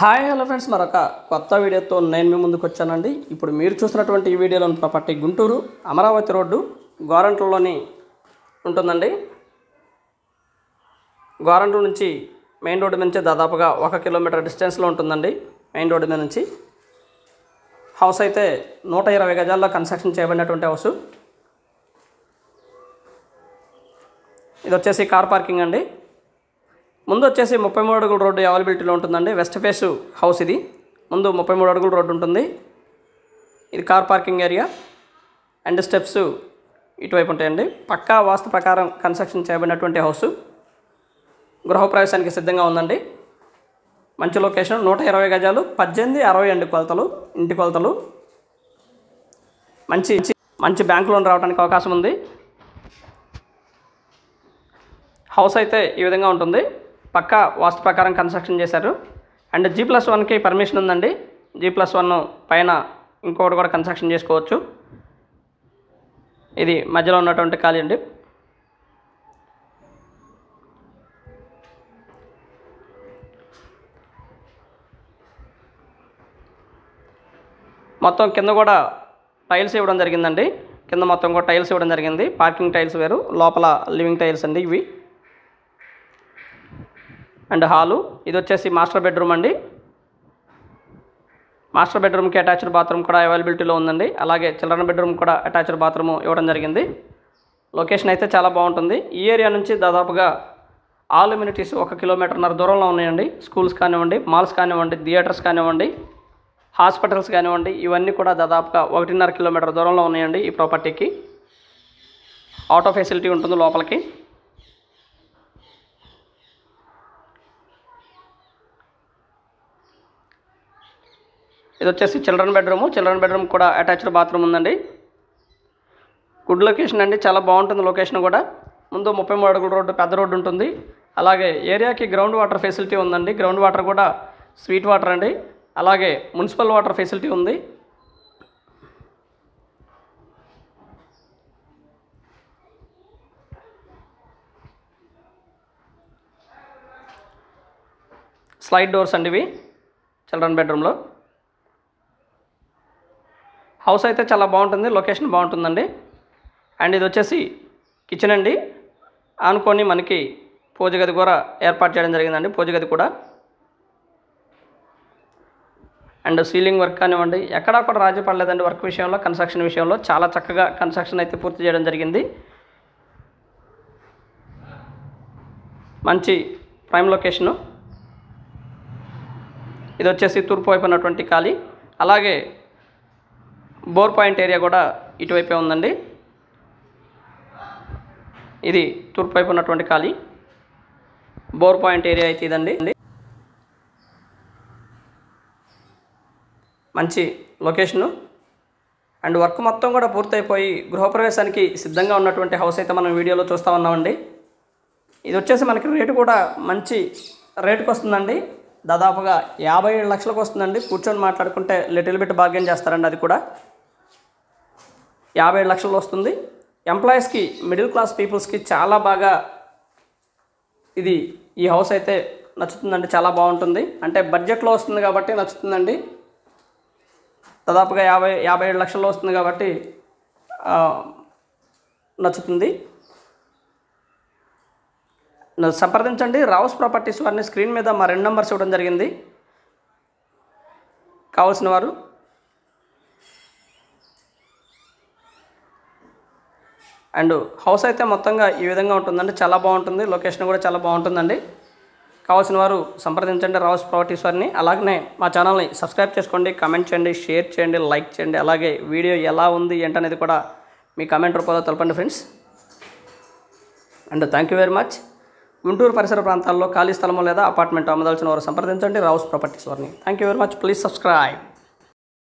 Hi hello friends, మరొక కొత్త వీడియోతో నేను మీ ముందుకు వచ్చానండి. ఇప్పుడు మీరు చూసినటువంటి ఈ వీడియోలోని ప్రాపర్టీ గుంటూరు అమరావతి రోడ్డు గోరంట్లలోని ఉంటుందండి. గోరంట్ల నుంచి మెయిన్ రోడ్డు నుంచి దాదాపుగా 1 కిలోమీటర్ డిస్టెన్స్లో ఉంటుందండి. మెయిన్ రోడ్డు మీద నుంచి హౌస్ అయితే 120 గజాల్లో కన్స్ట్రక్షన్ చేయబడినటువంటి హౌస్. ఇది వచ్చేసి కార్ పార్కింగ్ అండి. ముందు వచ్చేసి 33 అడుగుల రోడ్డు అవైలబిలిటీలో ఉంటుందండి. వెస్ట్ ఫేస్ హౌస్ ఇది. ముందు 33 అడుగుల రోడ్డు ఉంటుంది. ఇది car parking area and steps ఇటువైపు ఉంటాయండి. పక్కా వాస్తు ప్రకారం కన్స్ట్రక్షన్ చేయబడినటువంటి హౌస్. గృహప్రవేశానికి సిద్ధంగా ఉందండి. మంచి లొకేషన్, 120 గజాలు, 1860 అండి కొలతలు, ఇంటి కొలతలు. మంచి బ్యాంక్ లోన్ రావడానికి అవకాశం ఉంది. హౌస్ అయితే ఈ విధంగా ఉంటుంది. పక్కా వాస్తు ప్రకారం కన్స్ట్రక్షన్ చేశారు. అండ్ G+1కి పర్మిషన్ ఉందండి. G+1 పైన ఇంకొకటి కూడా కన్స్ట్రక్షన్ చేసుకోవచ్చు. ఇది మధ్యలో ఉన్నటువంటి ఖాళీ అండి. మొత్తం కింద కూడా టైల్స్ ఇవ్వడం జరిగిందండి. కింద మొత్తం కూడా టైల్స్ ఇవ్వడం జరిగింది. పార్కింగ్ టైల్స్ వేరు, లోపల లివింగ్ టైల్స్ అండి ఇవి. And hall. ఇది వచ్చేసి మాస్టర్ బెడ్రూమ్ అండి. మాస్టర్ బెడ్రూమ్కి అటాచ్డ్ బాత్రూమ్ కూడా అవైలబిలిటీలో ఉందండి. అలాగే చిల్డ్రన్ బెడ్రూమ్ కూడా అటాచ్డ్ బాత్రూమ్ ఇవ్వడం జరిగింది. లొకేషన్ అయితే చాలా బాగుంటుంది. ఈ ఏరియా నుంచి దాదాపుగా ఆల్ అమ్యూనిటీస్ 1 కిలోమీటర్న్నర దూరంలో ఉన్నాయండి. స్కూల్స్ కానివ్వండి, మాల్స్ కానివ్వండి, థియేటర్స్ కానివ్వండి, హాస్పిటల్స్ కానివ్వండి, ఇవన్నీ కూడా దాదాపుగా 1.5 కిలోమీటర్ దూరంలో ఉన్నాయండి. ఈ ప్రాపర్టీకి ఆటో ఫెసిలిటీ ఉంటుంది లోపలికి. ఇది వచ్చేసి చిల్డ్రన్ బెడ్రూమ్ కూడా అటాచ్డ్ బాత్రూమ్ ఉందండి. గుడ్ లొకేషన్ అండి, చాలా బాగుంటుంది లొకేషన్ కూడా. ముందు 33 అడుగుల రోడ్డు, పెద్ద రోడ్డు ఉంటుంది. అలాగే ఏరియాకి గ్రౌండ్ వాటర్ ఫెసిలిటీ ఉందండి. గ్రౌండ్ వాటర్ కూడా స్వీట్ వాటర్ అండి. అలాగే మున్సిపల్ వాటర్ ఫెసిలిటీ ఉంది. స్లైడ్ డోర్స్ అండి ఇవి చిల్డ్రన్ బెడ్రూమ్లో. హౌస్ అయితే చాలా బాగుంటుంది, లొకేషన్ బాగుంటుందండి. అండ్ ఇది వచ్చేసి కిచెన్ అండి. ఆనుకొని మనకి పూజ గది కూడా ఏర్పాటు చేయడం జరిగిందండి. పూజ గది కూడా అండ్ సీలింగ్ వర్క్ కానివ్వండి, ఎక్కడా కూడా రాజీ పడలేదండి. వర్క్ విషయంలో, కన్స్ట్రక్షన్ విషయంలో చాలా చక్కగా కన్స్ట్రక్షన్ అయితే పూర్తి చేయడం జరిగింది. మంచి ప్రైమ్ లొకేషను. ఇది వచ్చేసి తూర్పు వైపు ఉన్నటువంటి ఖాళీ. అలాగే బోర్ పాయింట్ ఏరియా కూడా ఇటువైపే ఉందండి. ఇది తూర్పు వైపు ఉన్నటువంటి ఖాళీ. బోర్ పాయింట్ ఏరియా అయితే ఇదండి. మంచి లొకేషను అండ్ వర్క్ మొత్తం కూడా పూర్తయిపోయి గృహప్రవేశానికి సిద్ధంగా ఉన్నటువంటి హౌస్ అయితే మనం వీడియోలో చూస్తూ ఉన్నామండి. ఇది వచ్చేసి మనకి రేటు కూడా మంచి రేటుకి వస్తుందండి. దాదాపుగా 57 లక్షలకు వస్తుందండి. కూర్చొని మాట్లాడుకుంటే లిటిల్ బిట్ బార్గెన్ చేస్తారండి. అది కూడా 57 లక్షలు వస్తుంది. ఎంప్లాయీస్కి, మిడిల్ క్లాస్ పీపుల్స్కి చాలా బాగా ఈ హౌస్ అయితే నచ్చుతుందండి. చాలా బాగుంటుంది. అంటే బడ్జెట్లో వస్తుంది కాబట్టి నచ్చుతుందండి. దాదాపుగా 57 లక్షల్లో వస్తుంది కాబట్టి నచ్చుతుంది. సంప్రదించండి రావుస్ ప్రాపర్టీస్ వారిని. స్క్రీన్ మీద మా 2 నెంబర్స్ ఇవ్వడం జరిగింది. కావాల్సిన వారు అండ్ హౌస్ అయితే మొత్తంగా ఈ విధంగా ఉంటుందండి. చాలా బాగుంటుంది. లొకేషన్ కూడా చాలా బాగుంటుందండి. కావాల్సిన వారు సంప్రదించండి రావుస్ ప్రాపర్టీస్ వారిని. అలాగనే మా ఛానల్ని సబ్స్క్రైబ్ చేసుకోండి, కామెంట్ చేయండి, షేర్ చేయండి, లైక్ చేయండి. అలాగే వీడియో ఎలా ఉంది ఏంటనేది కూడా మీ కామెంట్ రూపంలో తెలపండి friends. And thank you very much. Guntur పరిసర ప్రాంతాల్లో ఖాళీ స్థలము లేదా అపార్ట్మెంట్ అమ్మదలచిన వారు సంప్రదించండి రావుస్ ప్రాపర్టీస్ వారిని. Thank you very much. Please subscribe.